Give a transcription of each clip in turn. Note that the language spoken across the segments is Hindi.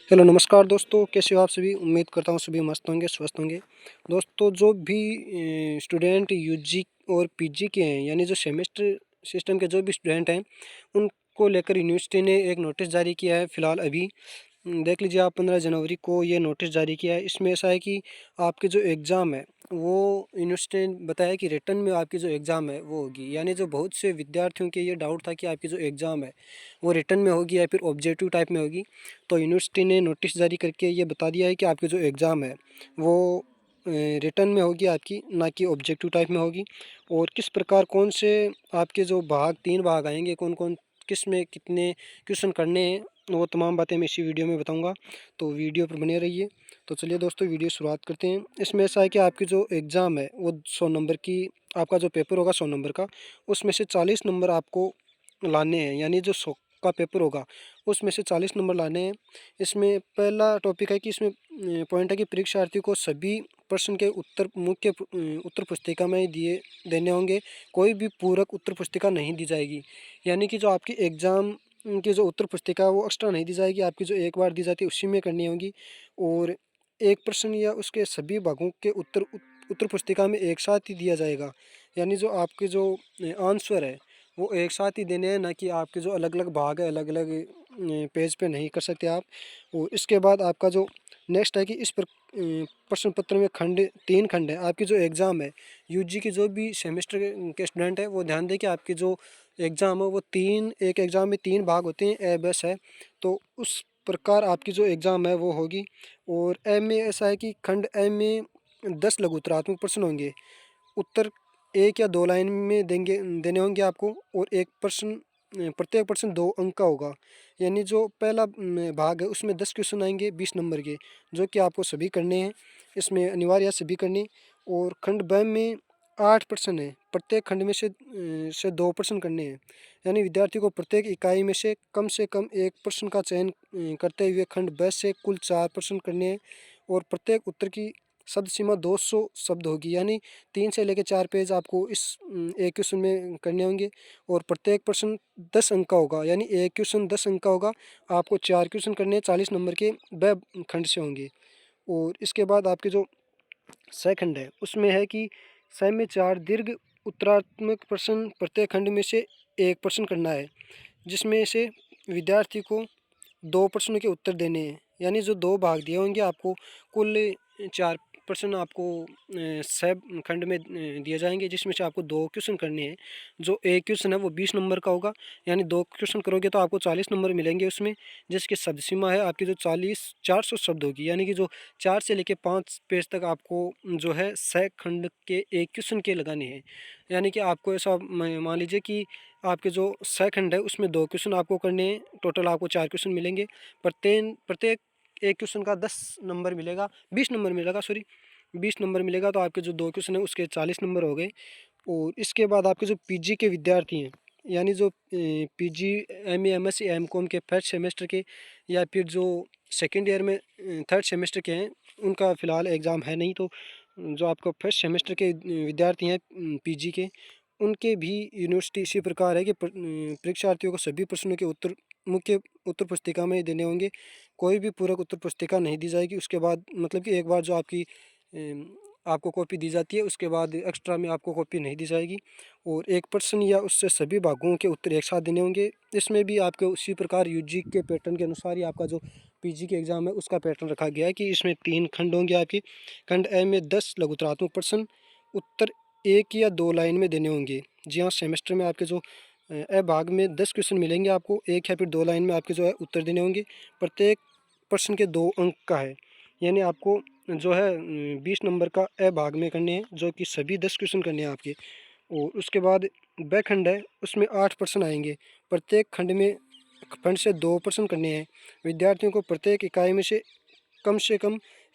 हेलो नमस्कार दोस्तों, कैसे हो आप सभी। उम्मीद करता हूँ सभी मस्त होंगे, स्वस्थ होंगे। दोस्तों, जो भी स्टूडेंट यूजी और पीजी के हैं, यानी जो सेमेस्टर सिस्टम के जो भी स्टूडेंट हैं, उनको लेकर यूनिवर्सिटी ने एक नोटिस जारी किया है। फ़िलहाल अभी देख लीजिए आप, 15 जनवरी को ये नोटिस जारी किया है। इसमें ऐसा है कि आपके जो एग्ज़ाम है, वो यूनिवर्सिटी ने बताया कि रिटर्न में आपकी जो एग्ज़ाम है वो होगी। यानी जो बहुत से विद्यार्थियों के ये डाउट था कि आपकी जो एग्ज़ाम है वो रिटर्न में होगी या फिर ऑब्जेक्टिव टाइप में होगी। तो यूनिवर्सिटी ने नोटिस जारी करके ये बता दिया है कि आपकी जो एग्ज़ाम है वो रिटर्न में होगी आपकी, ना कि ऑब्जेक्टिव टाइप में होगी। और किस प्रकार कौन से आपके जो भाग, 3 भाग आएँगे, कौन-कौन किस में कितने क्वेश्चन करने हैं, वो तमाम बातें मैं इसी वीडियो में बताऊँगा। तो वीडियो पर बने रहिए। तो चलिए दोस्तों, वीडियो शुरुआत करते हैं। इसमें ऐसा है कि आपकी जो एग्ज़ाम है वो 100 नंबर की, आपका जो पेपर होगा 100 नंबर का, उसमें से 40 नंबर आपको लाने हैं। यानी जो 100 का पेपर होगा उसमें से 40 नंबर लाने हैं। इसमें पहला टॉपिक है कि इसमें पॉइंट है कि परीक्षार्थी को सभी प्रश्न के उत्तर उत्तर पुस्तिका में दिए देने होंगे। कोई भी पूरक उत्तर पुस्तिका नहीं दी जाएगी। यानी कि जो आपकी एग्ज़ाम की जो उत्तर पुस्तिका है वो एक्स्ट्रा नहीं दी जाएगी, आपकी जो एक बार दी जाती है उसी में करनी होगी। और एक प्रश्न या उसके सभी भागों के उत्तर पुस्तिका में एक साथ ही दिया जाएगा। यानी जो आपके जो आंसर है वो एक साथ ही देने हैं, ना कि आपके जो अलग-अलग भाग है, अलग-अलग पेज पे नहीं कर सकते आप। और इसके बाद आपका जो नेक्स्ट है कि प्रश्न पत्र में 3 खंड है। आपकी जो एग्ज़ाम है, यूजी के जो भी सेमेस्टर के स्टूडेंट हैं, वो ध्यान दें कि आपकी जो एग्ज़ाम है वो 3, एक एग्ज़ाम में 3 भाग होते हैं, ए, बस है। तो उस प्रकार आपकी जो एग्ज़ाम है वो होगी। और ए में ऐसा है कि खंड ए में 10 लघु उत्तरात्मक प्रश्न होंगे। उत्तर 1 या 2 लाइन में देने होंगे आपको। और एक प्रश्न, प्रत्येक प्रश्न 2 अंक का होगा। यानी जो पहला भाग है उसमें 10 क्वेश्चन आएंगे 20 नंबर के, जो कि आपको सभी करने हैं। इसमें अनिवार्य है सभी करने। और खंड ब में 8 प्रश्न है। प्रत्येक खंड में से 2 प्रश्न करने हैं। यानी विद्यार्थी को प्रत्येक इकाई में से कम एक प्रश्न का चयन करते हुए खंड ब से कुल 4 प्रश्न करने हैं। और प्रत्येक उत्तर की शब्द सीमा 200 शब्द होगी। यानी 3 से लेकर 4 पेज आपको इस एक क्वेश्चन में करने होंगे। और प्रत्येक प्रश्न 10 अंक का होगा। यानी एक क्वेश्चन 10 अंक का होगा। आपको 4 क्वेश्चन करने हैं, 40 नंबर के ब खंड से होंगे। और इसके बाद आपके जो सेकंड है उसमें है कि स्वयं में 4 दीर्घ उत्तरात्मक प्रश्न, प्रत्येक खंड में से एक प्रश्न करना है, जिसमें से विद्यार्थी को 2 प्रश्नों के उत्तर देने हैं। यानी जो 2 भाग दिए होंगे आपको, कुल 4 प्रश्न आपको सब खंड में दिए जाएँगे, जिसमें से आपको 2 क्वेश्चन करने हैं। जो 1 क्वेश्चन है वो 20 नंबर का होगा। यानी 2 क्वेश्चन करोगे तो आपको 40 नंबर मिलेंगे उसमें, जिसकी शब्द सीमा है आपकी जो 400 शब्द होगी। यानी कि जो 4 से लेके 5 पेज तक आपको जो है सह खंड के 1 क्वेश्चन के लगाने हैं। यानी कि आपको ऐसा मान लीजिए कि आपके जो सेकंड है उसमें 2 क्वेश्चन आपको करने हैं, टोटल आपको 4 क्वेश्चन मिलेंगे। प्रत्येक एक क्वेश्चन का 10 नंबर मिलेगा, 20 नंबर मिलेगा, सॉरी 20 नंबर मिलेगा। तो आपके जो 2 क्वेश्चन है उसके 40 नंबर हो गए। और इसके बाद आपके जो पीजी के विद्यार्थी हैं, यानी जो पीजी, एमए, एमएससी, एमकॉम के फर्स्ट सेमेस्टर के, या फिर जो सेकेंड ईयर में थर्ड सेमेस्टर के हैं, उनका फ़िलहाल एग्ज़ाम है नहीं। तो जो आपका फर्स्ट सेमेस्टर के विद्यार्थी हैं पीजी के, उनके भी यूनिवर्सिटी इसी प्रकार है कि परीक्षार्थियों को सभी प्रश्नों के उत्तर मुख्य उत्तर पुस्तिका में देने होंगे। कोई भी पूरक उत्तर पुस्तिका नहीं दी जाएगी। उसके बाद मतलब कि एक बार जो आपकी आपको कॉपी दी जाती है, उसके बाद एक्स्ट्रा में आपको कॉपी नहीं दी जाएगी। और एक प्रश्न या उससे सभी भागों के उत्तर एक साथ देने होंगे। इसमें भी आपके उसी प्रकार यूजी के पैटर्न के अनुसार ही आपका जो पीजी के एग्ज़ाम है उसका पैटर्न रखा गया है कि इसमें 3 खंड होंगे आपके। खंड ए में 10 लघुतरात्मक प्रश्न, उत्तर 1 या 2 लाइन में देने होंगे। जी हाँ, सेमेस्टर में आपके जो ए भाग में 10 क्वेश्चन मिलेंगे आपको, 1 या फिर 2 लाइन में आपके जो है उत्तर देने होंगे। प्रत्येक प्रश्न के 2 अंक का है। यानी आपको जो है 20 नंबर का ए भाग में करने हैं, जो कि सभी 10 क्वेश्चन करने हैं आपके। और उसके बाद ब खंड है, उसमें 8 प्रश्न आएँगे। प्रत्येक खंड में खंड से 2 प्रश्न करने हैं। विद्यार्थियों को प्रत्येक इकाई में से कम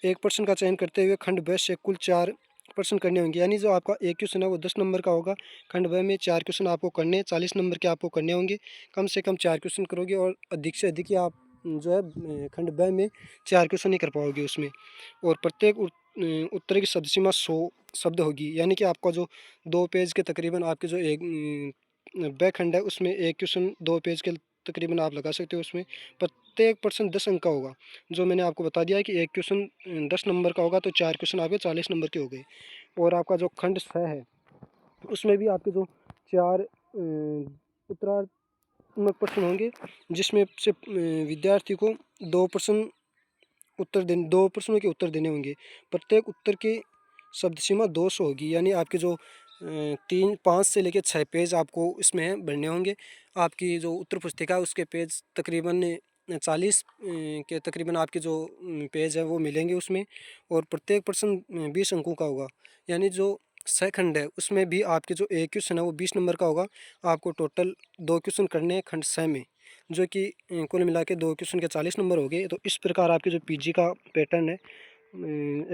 एक प्रश्न का चयन करते हुए खंड ब से कुल 4 प्रश्न करने होंगे। यानी जो आपका एक क्वेश्चन है वो 10 नंबर का होगा। खंड ब में 4 क्वेश्चन आपको करने हैं, 40 नंबर के आपको करने होंगे। कम से कम 4 क्वेश्चन करोगे और अधिक से अधिक ही आप जो है खंड ब में 4 क्वेश्चन ही कर पाओगे उसमें। और प्रत्येक उत्तर की शब्द सीमा 100 शब्द होगी। यानी कि आपका जो 2 पेज के तकरीबन आपके जो एक ब खंड है उसमें एक क्वेश्चन 2 पेज के तकरीबन आप लगा सकते हो। उसमें प्रत्येक प्रश्न 10 अंक का होगा। जो मैंने आपको बता दिया है कि एक क्वेश्चन 10 नंबर का होगा, तो 4 क्वेश्चन आपके 40 नंबर के हो गए। और आपका जो खंड 6 है, उसमें भी आपके जो 4 उत्तरात्मक प्रश्न होंगे, जिसमें से विद्यार्थी को 2 प्रश्नों के उत्तर देने होंगे। प्रत्येक उत्तर के शब्द सीमा 200 होगी, यानी आपके जो 5 से लेकर 6 पेज आपको इसमें भरने होंगे। आपकी जो उत्तर पुस्तिका है उसके पेज तकरीबन 40 के तकरीबन आपके जो पेज है वो मिलेंगे उसमें। और प्रत्येक प्रश्न 20 अंकों का होगा, यानी जो खंड है उसमें भी आपके जो एक क्वेश्चन है वो 20 नंबर का होगा। आपको टोटल 2 क्वेश्चन करने हैं खंड 6 में, जो कि कुल मिला के 2 क्वेश्चन के 40 नंबर हो गए। तो इस प्रकार आपके जो पीजी का पैटर्न है,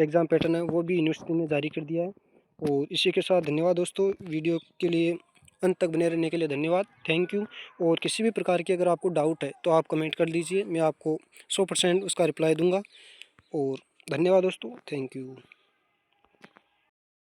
एग्ज़ाम पैटर्न है, वो भी यूनिवर्सिटी ने जारी कर दिया है। और इसी के साथ धन्यवाद दोस्तों, वीडियो के लिए अंत तक बने रहने के लिए धन्यवाद, थैंक यू। और किसी भी प्रकार की अगर आपको डाउट है तो आप कमेंट कर दीजिए, मैं आपको 100% उसका रिप्लाई दूंगा। और धन्यवाद दोस्तों, थैंक यू।